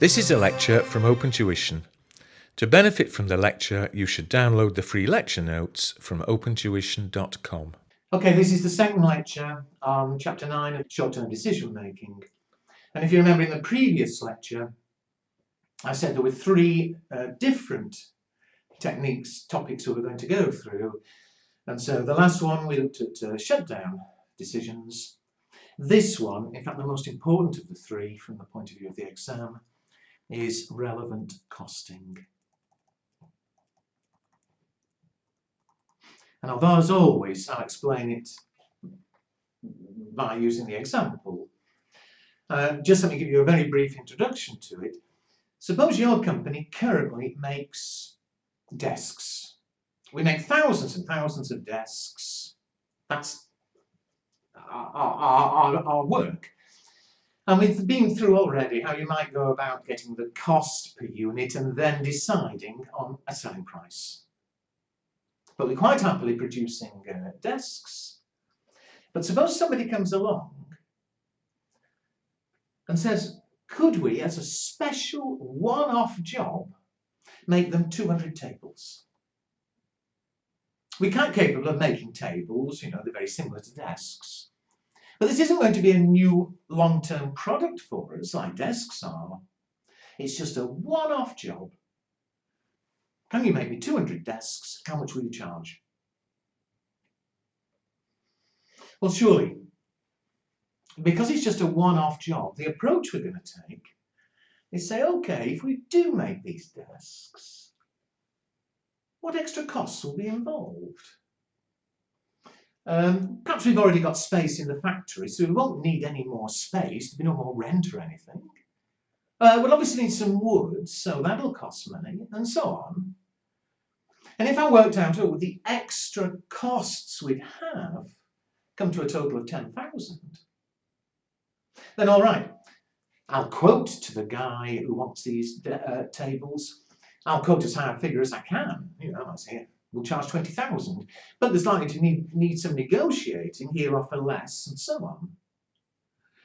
This is a lecture from OpenTuition. To benefit from the lecture, you should download the free lecture notes from opentuition.com. Okay, this is the second lecture on Chapter 9 of Short-Term Decision Making. And if you remember in the previous lecture, I said there were three different topics we were going to go through. And so the last one we looked at shutdown decisions. This one, in fact the most important of the three from the point of view of the exam, is relevant costing. And although, as always, I'll explain it by using the example, just let me give you a very brief introduction to it. Suppose your company currently makes desks. We make thousands and thousands of desks. That's our work. And we've been through already how you might go about getting the cost per unit and then deciding on a selling price. But we're quite happily producing desks. But suppose somebody comes along and says, could we, as a special one-off job, make them 200 tables? We're quite capable of making tables, they're very similar to desks. But this isn't going to be a new long-term product for us, like desks are. It's just a one-off job. Can you make me 200 desks? How much will you charge? Well, surely, because it's just a one-off job, the approach we're going to take is say, okay, if we do make these desks, what extra costs will be involved? Perhaps we've already got space in the factory, so we won't need any more space. There'll be no more rent or anything. We'll obviously need some wood, so that'll cost money, and so on. And if I worked out the extra costs we'd have come to a total of 10,000, then all right, I'll quote to the guy who wants these tables. I'll quote as high a figure as I can. I say, we'll charge 20,000, but there's likely to need some negotiating, he'll offer less, and so on.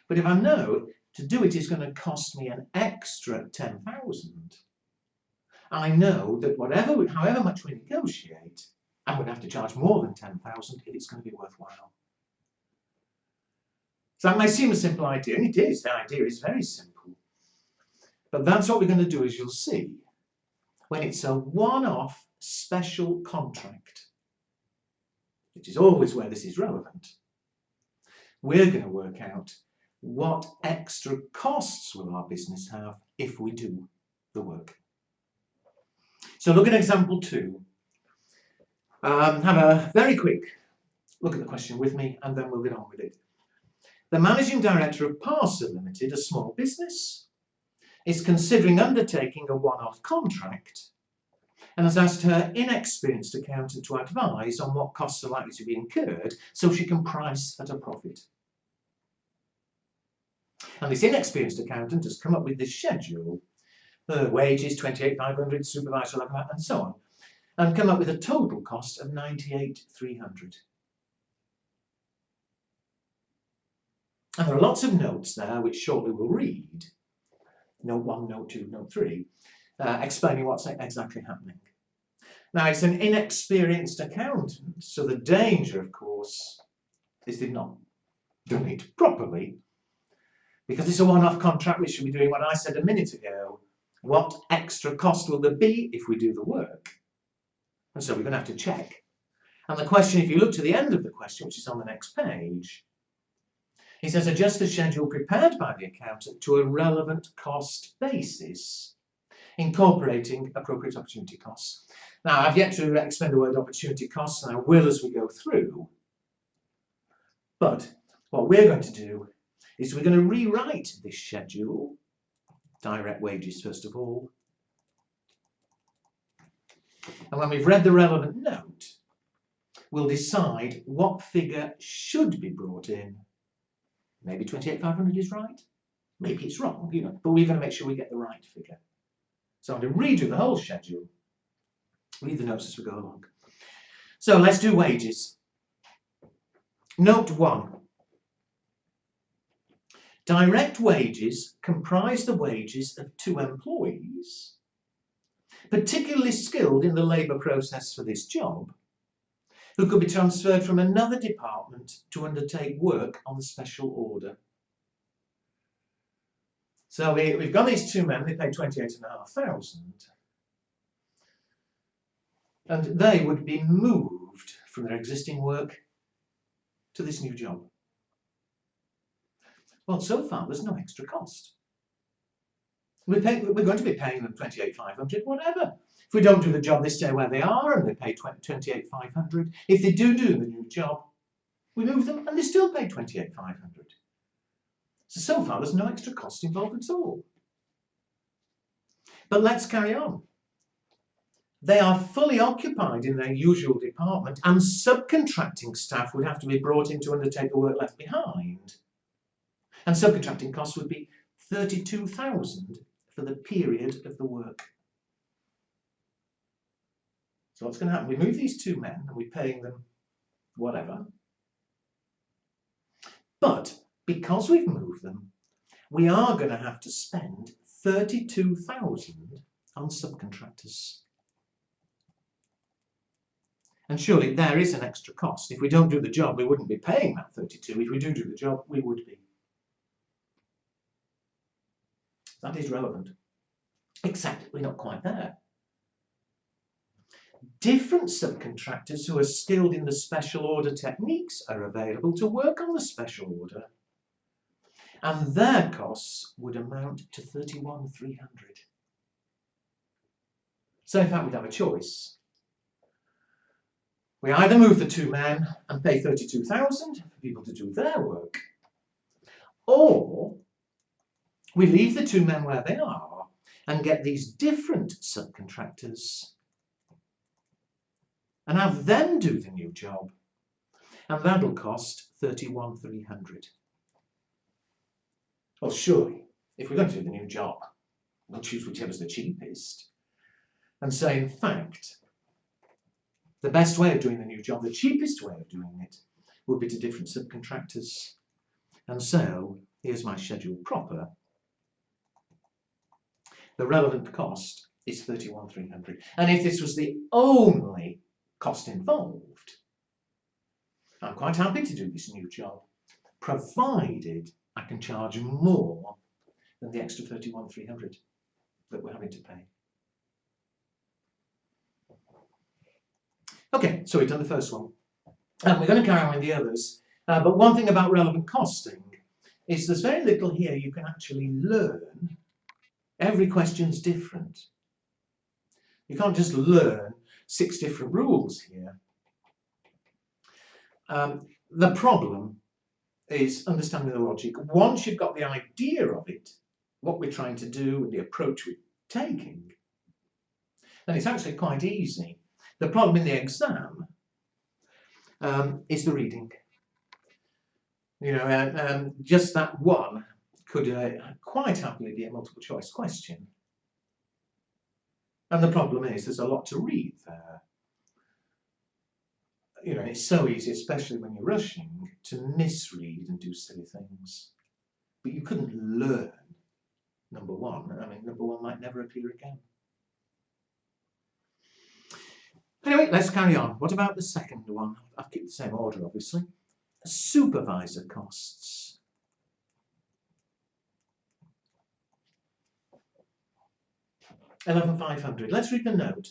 But if I know to do it is going to cost me an extra 10,000, I know that however much we negotiate, I'm going to have to charge more than 10,000 if it's going to be worthwhile. So that may seem a simple idea, and it is. The idea is very simple. But that's what we're going to do, as you'll see, when it's a one-off special contract, which is always where this is relevant. We're going to work out what extra costs will our business have if we do the work. So look at example 2. Have a very quick look at the question with me, and then we'll get on with it. The managing director of Parcel Limited, a small business, is considering undertaking a one-off contract and has asked her inexperienced accountant to advise on what costs are likely to be incurred so she can price at a profit. And this inexperienced accountant has come up with this schedule, wages 28,500, supervisor 11,000, and so on, and come up with a total cost of 98,300. And there are lots of notes there, which shortly we'll read. Note 1, Note 2, Note 3, explaining what's exactly happening. Now, it's an inexperienced accountant, so the danger, of course, is they've not done it properly, because it's a one-off contract, which should be doing what I said a minute ago. What extra cost will there be if we do the work? And so we're going to have to check. And the question, if you look to the end of the question, which is on the next page, it says, adjust the schedule prepared by the accountant to a relevant cost basis, incorporating appropriate opportunity costs. Now, I've yet to explain the word opportunity costs, and I will as we go through. But what we're going to do is we're going to rewrite this schedule, direct wages first of all. And when we've read the relevant note, we'll decide what figure should be brought in. Maybe 28,500 is right, maybe it's wrong, but we're going to make sure we get the right figure. So I'm going to redo the whole schedule, read the notes as we go along. So let's do wages. Note 1. Direct wages comprise the wages of 2 employees, particularly skilled in the labour process for this job, who could be transferred from another department to undertake work on the special order. So we've got these 2 men, they pay 28,500, and they would be moved from their existing work to this new job. Well, so far there's no extra cost. We're going to be paying them 28,500, whatever. If we don't do the job, they stay where they are and they pay 28,500. If they do the new job, we move them and they still pay 28,500. So far there's no extra cost involved at all. But let's carry on. They are fully occupied in their usual department, and subcontracting staff would have to be brought in to undertake the work left behind. And subcontracting costs would be 32,000 for the period of the work. So what's going to happen? We move these 2 men and we're paying them whatever. But because we've moved them, we are going to have to spend 32,000 on subcontractors. And surely there is an extra cost. If we don't do the job, we wouldn't be paying that 32. If we do the job, we would be. That is relevant, except we're not quite there. Different subcontractors who are skilled in the special order techniques are available to work on the special order, and their costs would amount to 31,300. So in fact we'd have a choice. We either move the 2 men and pay 32,000 for people to do their work, or we leave the 2 men where they are and get these different subcontractors and have them do the new job, and that'll cost 31,300. Well, surely, if we're going to do the new job, we'll choose whichever's the cheapest and say, in fact, the best way of doing the new job, the cheapest way of doing it, will be to different subcontractors. And so, here's my schedule proper. The relevant cost is 31,300. And if this was the only cost involved, I'm quite happy to do this new job, provided I can charge more than the extra 31,300 that we're having to pay. Okay, so we've done the first one. And we're going to carry on with the others. But one thing about relevant costing is there's very little here you can actually learn. Every question's different. You can't just learn 6 different rules here. The problem is understanding the logic. Once you've got the idea of it, what we're trying to do and the approach we're taking, then it's actually quite easy. The problem in the exam is the reading. You know, just that one could quite happily be a multiple choice question. And the problem is there's a lot to read there. You know, it's so easy, especially when you're rushing, to misread and do silly things. But you couldn't learn number one. I mean, number one might never appear again. Anyway, let's carry on. What about the second one? I'll keep the same order, obviously. Supervisor costs. $11,500. Let's read the note.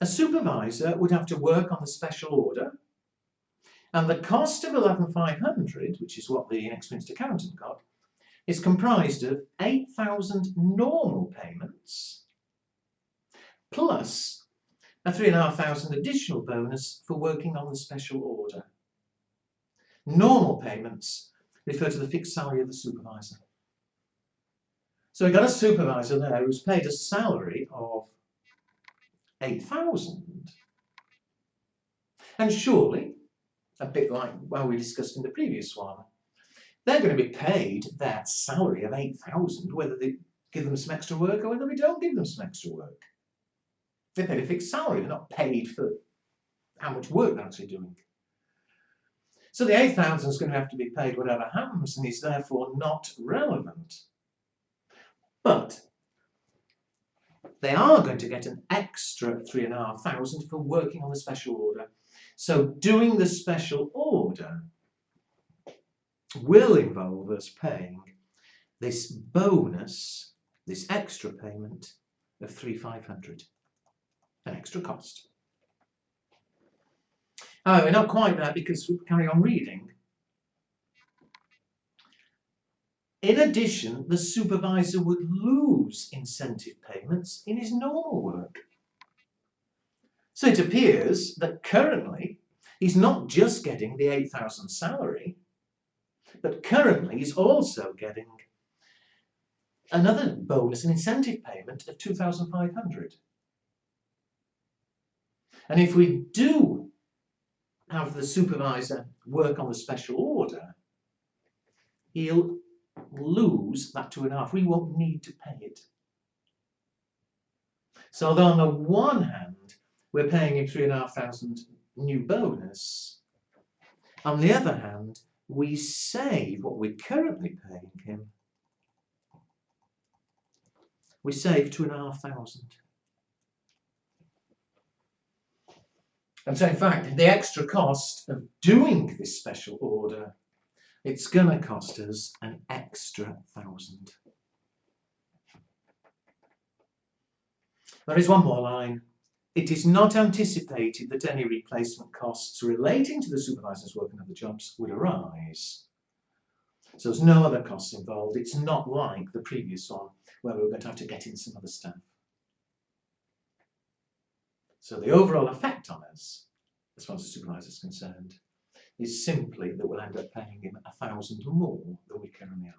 A supervisor would have to work on the special order, and the cost of $11,500, which is what the inexperienced accountant got, is comprised of 8,000 normal payments plus a 3,500 additional bonus for working on the special order. Normal payments refer to the fixed salary of the supervisor. So we've got a supervisor there who's paid a salary of 8,000. And surely, a bit like what we discussed in the previous one, they're going to be paid their salary of 8,000, whether they give them some extra work or whether we don't give them some extra work. They're paid a fixed salary, they're not paid for how much work they're actually doing. So the 8,000 is going to have to be paid whatever happens and is therefore not relevant. But they are going to get an extra 3,500 for working on the special order. So doing the special order will involve us paying this bonus, this extra payment of 3,500, an extra cost. Oh, we're not quite there because we carry on reading. In addition, the supervisor would lose incentive payments in his normal work. So it appears that currently he's not just getting the 8,000 salary, but currently he's also getting another bonus, an incentive payment of 2,500. And if we do have the supervisor work on the special order, he'll lose that 2,500. We won't need to pay it. So although on the one hand we're paying him 3,500 new bonus, on the other hand we save what we're currently paying him. We save 2,500. And so in fact the extra cost of doing this special order, it's going to cost us an extra 1,000. There is one more line. It is not anticipated that any replacement costs relating to the supervisor's work and other jobs would arise. So there's no other costs involved. It's not like the previous one where we were going to have to get in some other staff. So the overall effect on us, as far as the supervisor is concerned, is simply that we'll end up paying him 1,000 more than we currently are.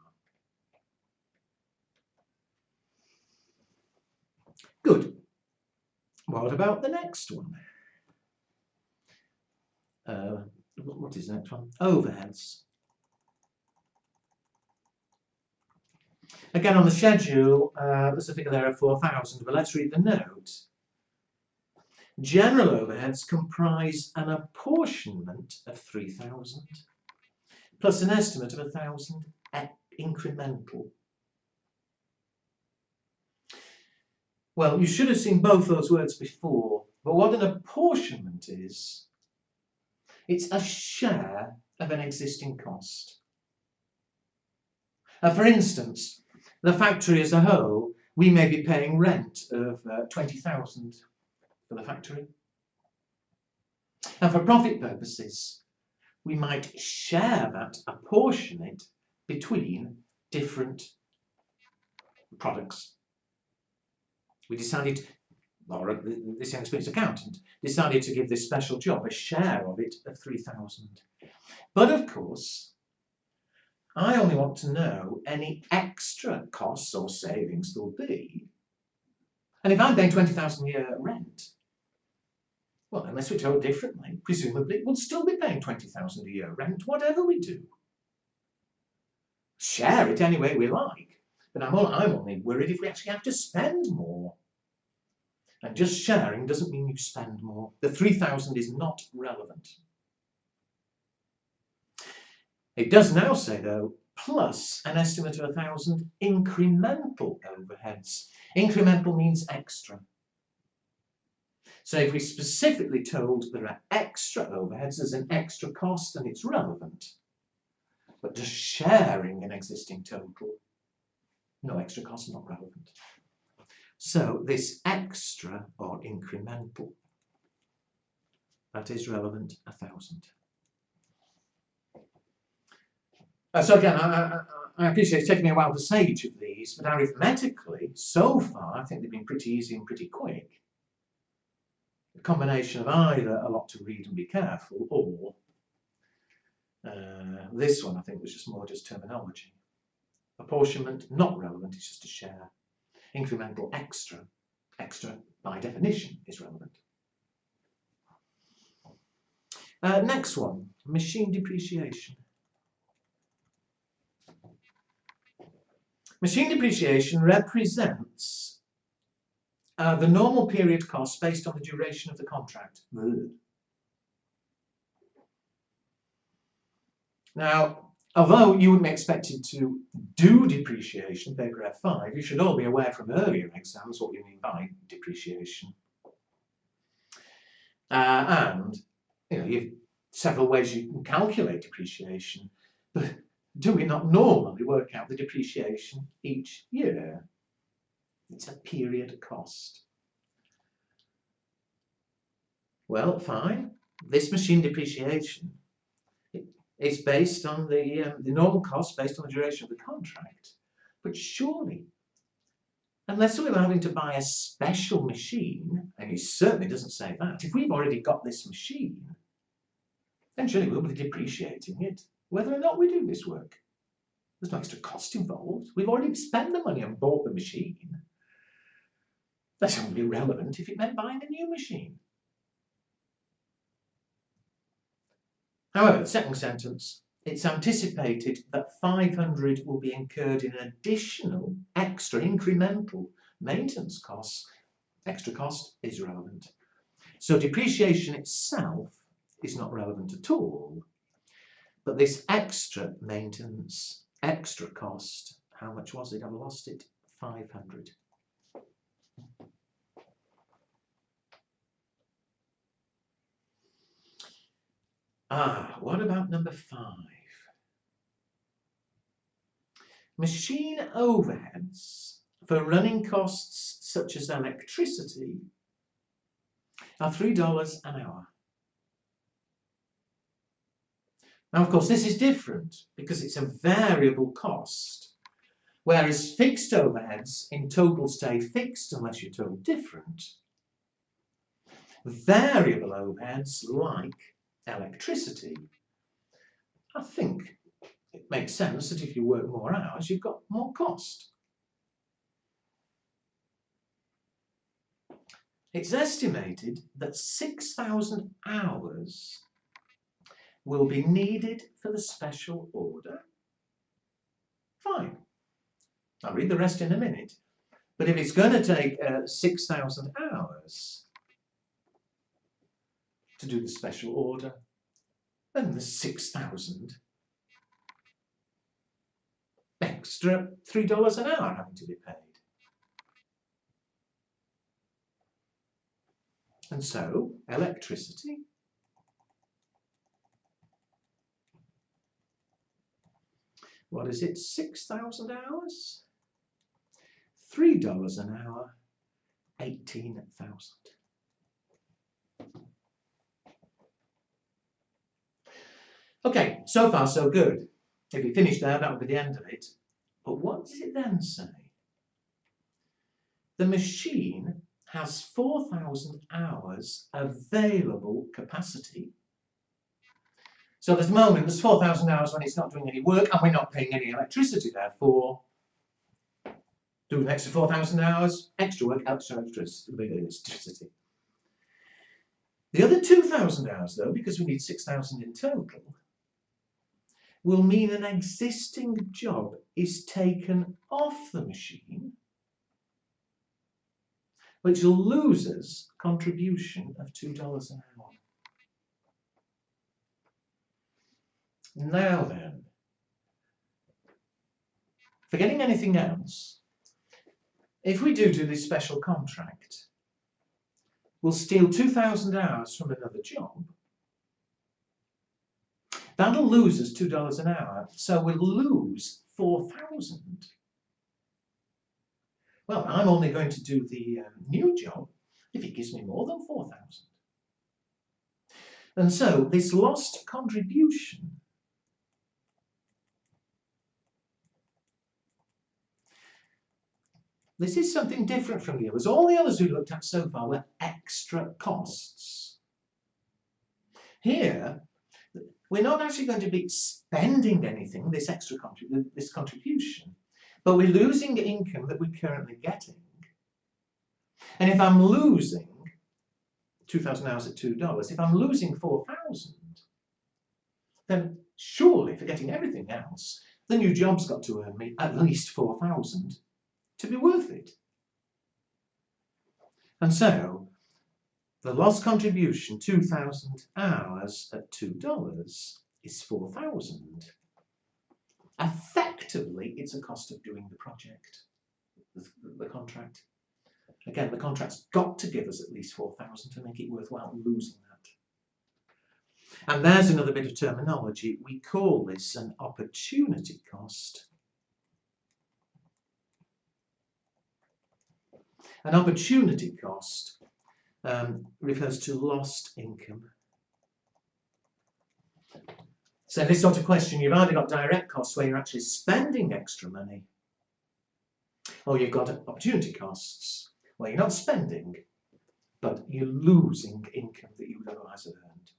Good. What about the next one? What is the next one? Overheads. Again, on the schedule, there's a figure there of 4,000, but let's read the note. General overheads comprise an apportionment of 3,000 plus an estimate of 1,000 incremental. Well, you should have seen both those words before, but what an apportionment is, it's a share of an existing cost. For instance, the factory as a whole, we may be paying rent of 20,000 for the factory. And for profit purposes, we might share that, apportion it between different products. We decided, or this inexperienced accountant decided to give this special job a share of it of 3,000. But of course, I only want to know any extra costs or savings there'll be. And if I'm paying 20,000 a year rent, well, unless we're told differently, presumably we'll still be paying 20,000 a year rent, whatever we do. Share it any way we like, but I'm only worried if we actually have to spend more. And just sharing doesn't mean you spend more. The 3,000 is not relevant. It does now say, though, plus an estimate of 1,000 incremental overheads. Incremental means extra. So if we specifically told there are extra overheads, there's an extra cost and it's relevant. But just sharing an existing total, no extra cost, not relevant. So this extra or incremental, that is relevant, 1,000. So again, I appreciate it's taken me a while to say each of these, but arithmetically, so far, I think they've been pretty easy and pretty quick. A combination of either a lot to read and be careful, or this one I think was just terminology. Apportionment, not relevant, it's just a share. Incremental, extra by definition is relevant. Next one, machine depreciation. Machine depreciation represents the normal period cost based on the duration of the contract. Now, although you wouldn't be expected to do depreciation, paragraph 5, you should all be aware from earlier exams what we mean by depreciation. And you've several ways you can calculate depreciation, but do we not normally work out the depreciation each year? It's a period cost. Well, fine. This machine depreciation is based on the normal cost based on the duration of the contract. But surely, unless we were having to buy a special machine, and it certainly doesn't say that, if we've already got this machine, then surely we'll be depreciating it, whether or not we do this work. There's no extra cost involved. We've already spent the money and bought the machine. That's only relevant if it meant buying a new machine. However, the second sentence, it's anticipated that 500 will be incurred in additional, extra, incremental maintenance costs. Extra cost is relevant. So depreciation itself is not relevant at all. But this extra maintenance, extra cost, how much was it? I've lost it. 500. What about number 5? Machine overheads for running costs such as electricity are $3 an hour. Now, of course, this is different because it's a variable cost, whereas fixed overheads in total stay fixed unless you're told different. Variable overheads like electricity, I think it makes sense that if you work more hours, you've got more cost. It's estimated that 6,000 hours will be needed for the special order. Fine. I'll read the rest in a minute. But if it's going to take 6,000 hours to do the special order, then there's 6,000 extra $3 an hour having to be paid. And so, electricity what is it? 6,000 hours? $3 an hour, 18,000. Okay, so far so good. If you finish there, that would be the end of it. But what does it then say? The machine has 4,000 hours available capacity. So at the moment, there's 4,000 hours when it's not doing any work and we're not paying any electricity, therefore, doing an extra 4,000 hours, extra work, extra electricity. The other 2,000 hours, though, because we need 6,000 in total, will mean an existing job is taken off the machine, which will lose us contribution of $2 an hour. Now then, forgetting anything else, if we do this special contract, we'll steal 2,000 hours from another job. That'll lose us $2 an hour, so we'll lose 4,000. Well, I'm only going to do the new job if it gives me more than 4,000. And so this lost contribution this is something different from the others. All the others we looked at so far were extra costs. Here, we're not actually going to be spending anything, this extra contribution, but we're losing income that we're currently getting. And if I'm losing 2,000 hours at $2, if I'm losing 4,000, then surely, forgetting everything else, the new job's got to earn me at least 4,000 to be worth it. And so, the lost contribution, 2,000 hours at $2, is 4,000. Effectively, it's a cost of doing the project, the contract. Again, the contract's got to give us at least 4,000 to make it worthwhile losing that. And there's another bit of terminology. We call this an opportunity cost. An opportunity cost refers to lost income. So this sort of question, you've either got direct costs where you're actually spending extra money, or you've got opportunity costs where you're not spending, but you're losing income that you would otherwise have earned.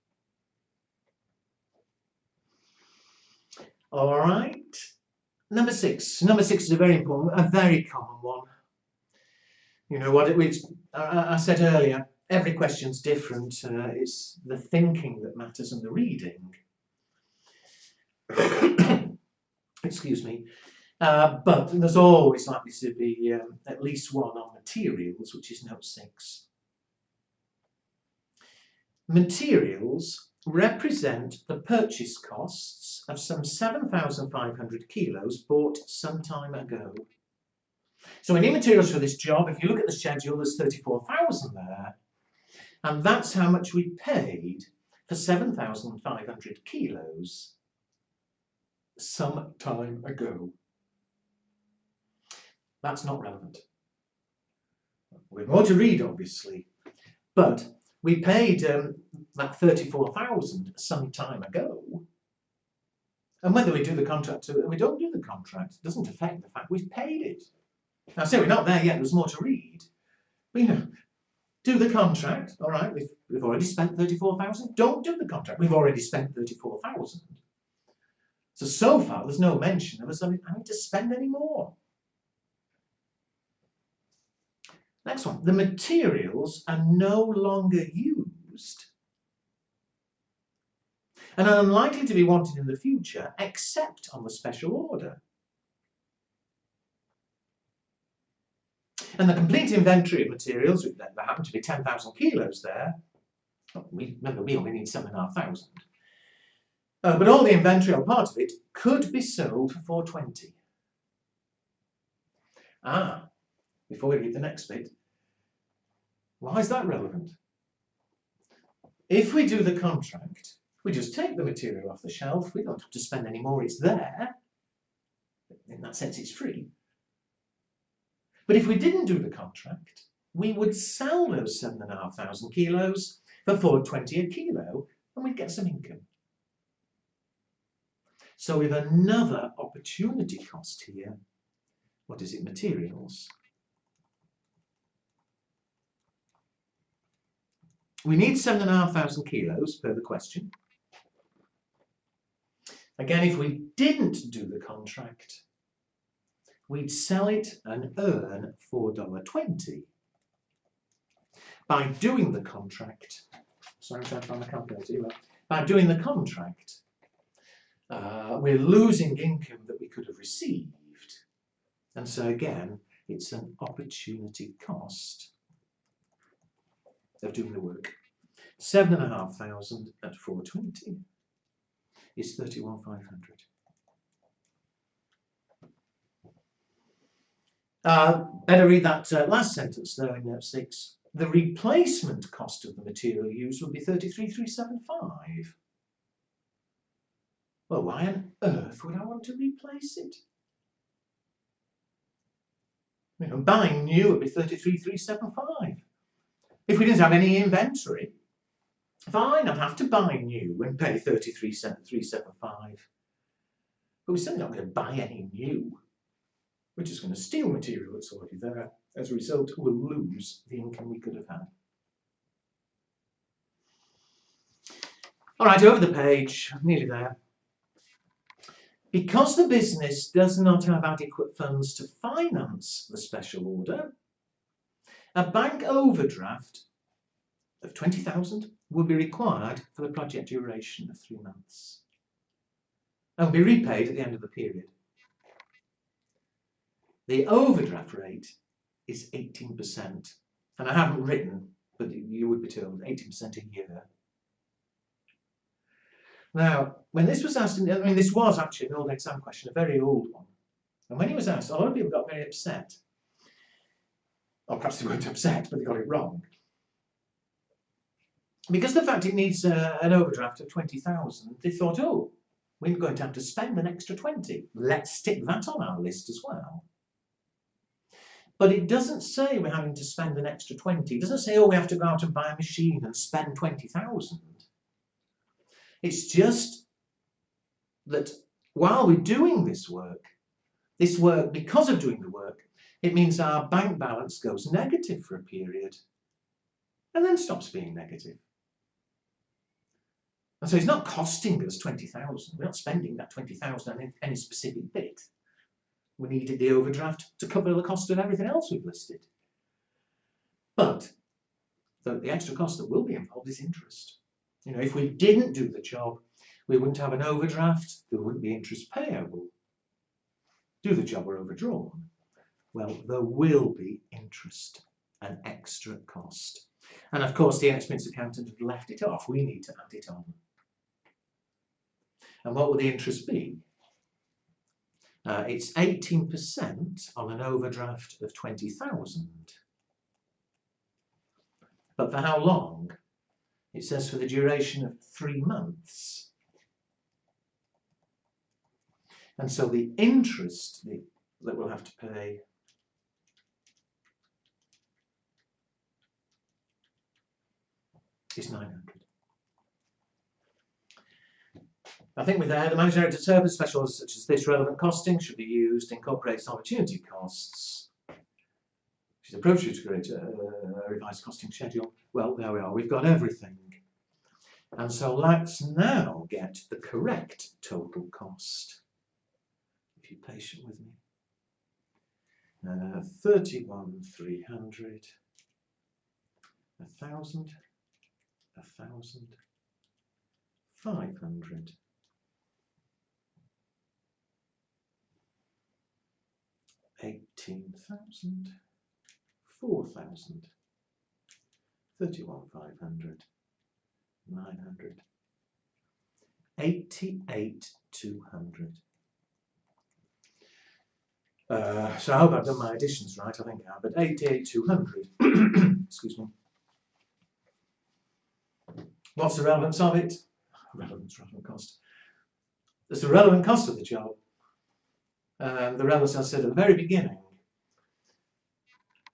All right. Number six. Number six is a very important, a very common one. You know what I said earlier, every question's different. It's the thinking that matters and the reading. Excuse me. But there's always likely to be at least one on materials, which is note 6. Materials represent the purchase costs of some 7,500 kilos bought some time ago. So we need materials for this job. If you look at the schedule, there's 34,000 there. And that's how much we paid for 7,500 kilos some time ago. That's not relevant. We've more to read, obviously, but we paid that 34,000 some time ago. And whether we do the contract or we don't do the contract doesn't affect the fact we've paid it. Now, say we're not there yet, there's more to read. But, you know, do the contract, all right, we've already spent 34,000. Don't do the contract, we've already spent 34,000. So far, there's no mention of us having to spend any more. Next one, the materials are no longer used and are unlikely to be wanted in the future except on the special order. And the complete inventory of materials, there happen to be 10,000 kilos there. Remember, we only need 7,500. But all the inventory or part of it could be sold for 420. Before we read the next bit, why is that relevant? If we do the contract, we just take the material off the shelf. We don't have to spend any more. It's there. In that sense, it's free. But if we didn't do the contract, we would sell those 7,500 kilos for 420 a kilo, and we'd get some income. So we have another opportunity cost here. What is it? Materials. We need 7,500 kilos per the question. Again, if we didn't do the contract, we'd sell it and earn $4.20. By doing the contract, sorry, I'm trying to find my calculator here. By doing the contract, we're losing income that we could have received. And so again, it's an opportunity cost of doing the work. 7,500 at 420 is 31,500. Better read that last sentence though in note 6. The replacement cost of the material used would be 33,375. Well, why on earth would I want to replace it? You know, buying new would be 33,375. If we didn't have any inventory, fine, I'd have to buy new and pay 33,375. But we're certainly not going to buy any new. We're just going to steal material that's already there. As a result, we'll lose the income we could have had. All right, over the page, nearly there. Because the business does not have adequate funds to finance the special order, a bank overdraft of 20,000 will be required for the project duration of 3 months and will be repaid at the end of the period. The overdraft rate is 18%, and I haven't written, but you would be told 18% a year. Now, when this was asked, I mean, this was actually an old exam question, a very old one. And when it was asked, a lot of people got very upset. Or perhaps they weren't upset, but they got it wrong. Because the fact it needs an overdraft of 20,000, they thought, oh, we're going to have to spend an extra 20. Let's stick that on our list as well. But it doesn't say we're having to spend an extra 20. It doesn't say, oh, we have to go out and buy a machine and spend 20,000. It's just that while we're doing this work, because of doing the work, it means our bank balance goes negative for a period and then stops being negative. And so it's not costing us 20,000. We're not spending that 20,000 on any specific bit. We needed the overdraft to cover the cost of everything else we've listed. But the extra cost that will be involved is interest. You know, if we didn't do the job, we wouldn't have an overdraft, there wouldn't be interest payable. Do the job or overdrawn, well, there will be interest, an extra cost. And of course, the inexperienced accountant had left it off. We need to add it on. And what will the interest be? It's 18% on an overdraft of 20,000. But for how long? It says for the duration of 3 months. And so the interest that we'll have to pay is 900. I think with that, the managing director service specials such as this relevant costing should be used, incorporates opportunity costs, which is appropriate to create a revised costing schedule. Well, there we are, we've got everything. And so let's now get the correct total cost. If you're patient with me. 31,300, 1,000, 1,000, 500. 18,000, 4,000, 31,500, 900, 88,200. So I hope I've done my additions right, I think I have, but 88,200, excuse me. What's the relevance of it? Relevant cost. That's the relevant cost of the job. The relevance I said at the very beginning.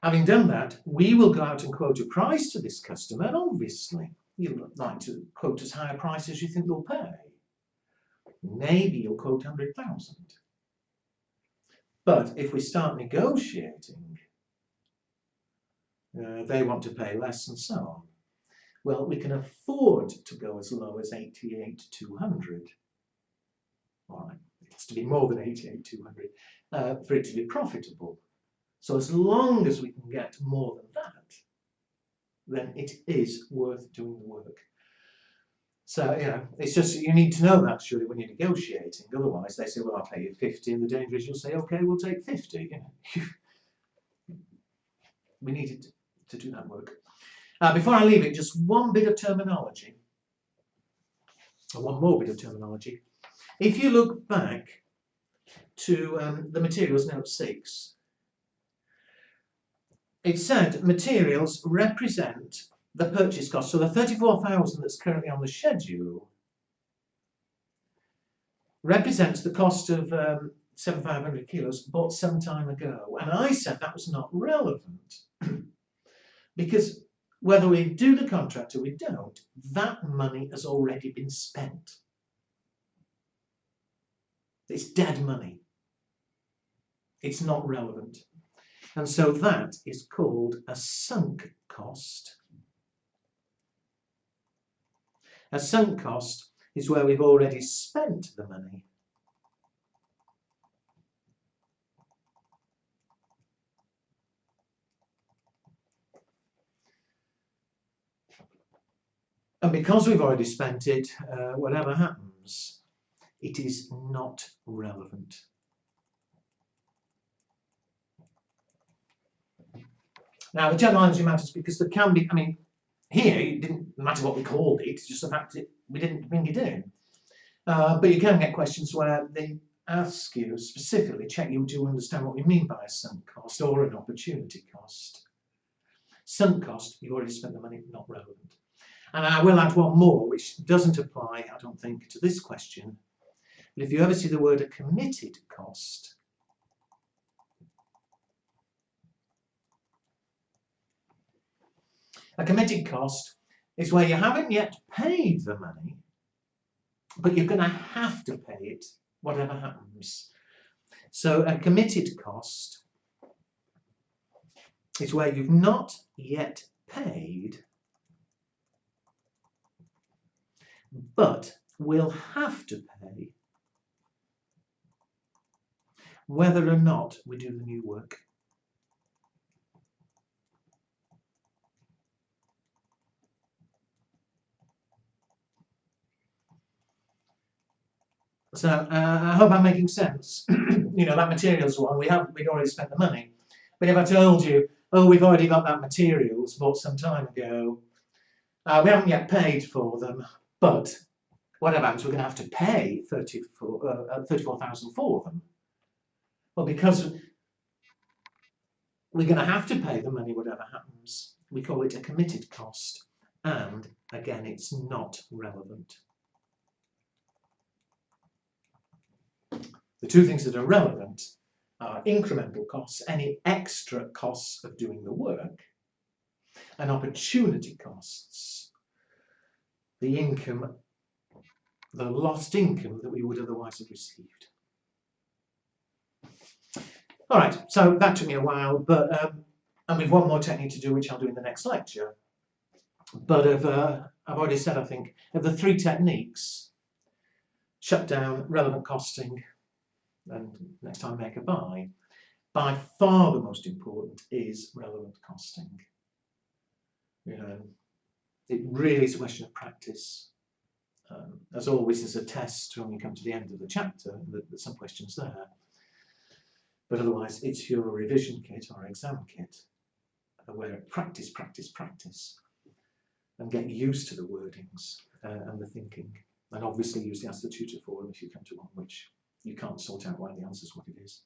Having done that, we will go out and quote a price to this customer, and obviously you'd like to quote as high a price as you think they'll pay. Maybe you'll quote 100,000. But if we start negotiating, they want to pay less and so on. Well, we can afford to go as low as 88,200. All right, it has to be more than 88,200 for it to be profitable. So as long as we can get more than that, then it is worth doing the work. So, you know, it's just, you need to know that surely when you're negotiating. Otherwise, they say, well, I'll pay you 50, and the danger is you'll say, okay, we'll take 50. You know, we needed to do that work. Before I leave it, just one bit of terminology, or one more bit of terminology. If you look back to the materials note 6, it said materials represent the purchase cost. So the 34,000 that's currently on the schedule represents the cost of 7,500 kilos bought some time ago. And I said that was not relevant because whether we do the contract or we don't, that money has already been spent. It's dead money. It's not relevant. And so that is called a sunk cost. A sunk cost is where we've already spent the money. And because we've already spent it, whatever happens, it is not relevant. Now, the general energy matters because there can be, I mean, here it didn't matter what we called it, it's just the fact that we didn't bring it in. But you can get questions where they ask you specifically, check you do understand what we mean by a sunk cost or an opportunity cost. Sunk cost, you've already spent the money, not relevant. And I will add one more, which doesn't apply, I don't think, to this question. But if you ever see the word a committed cost, a committed cost is where you haven't yet paid the money, but you're going to have to pay it, whatever happens. So a committed cost is where you've not yet paid, but will have to pay whether or not we do the new work. So I hope I'm making sense. You know, that materials one, we'd already spent the money. But if I told you, oh, we've already got that materials, bought some time ago, we haven't yet paid for them, but whatever happens, we're going to have to pay 34,000 for them. Well, because we're going to have to pay the money whatever happens, we call it a committed cost. And again, it's not relevant. The two things that are relevant are incremental costs, any extra costs of doing the work, and opportunity costs, the income, the lost income that we would otherwise have received. All right, so that took me a while, but and we've one more technique to do, which I'll do in the next lecture. But I've already said, I think, of the three techniques, shut down, relevant costing, and next time make a buy, by far the most important is relevant costing. You know, it really is a question of practice. As always, there's a test when we come to the end of the chapter, there's some questions there. But otherwise, it's your revision kit or exam kit where practice, and get used to the wordings and the thinking. And obviously use the ACCA Tutor forum if you come to one which you can't sort out why the answer is what it is.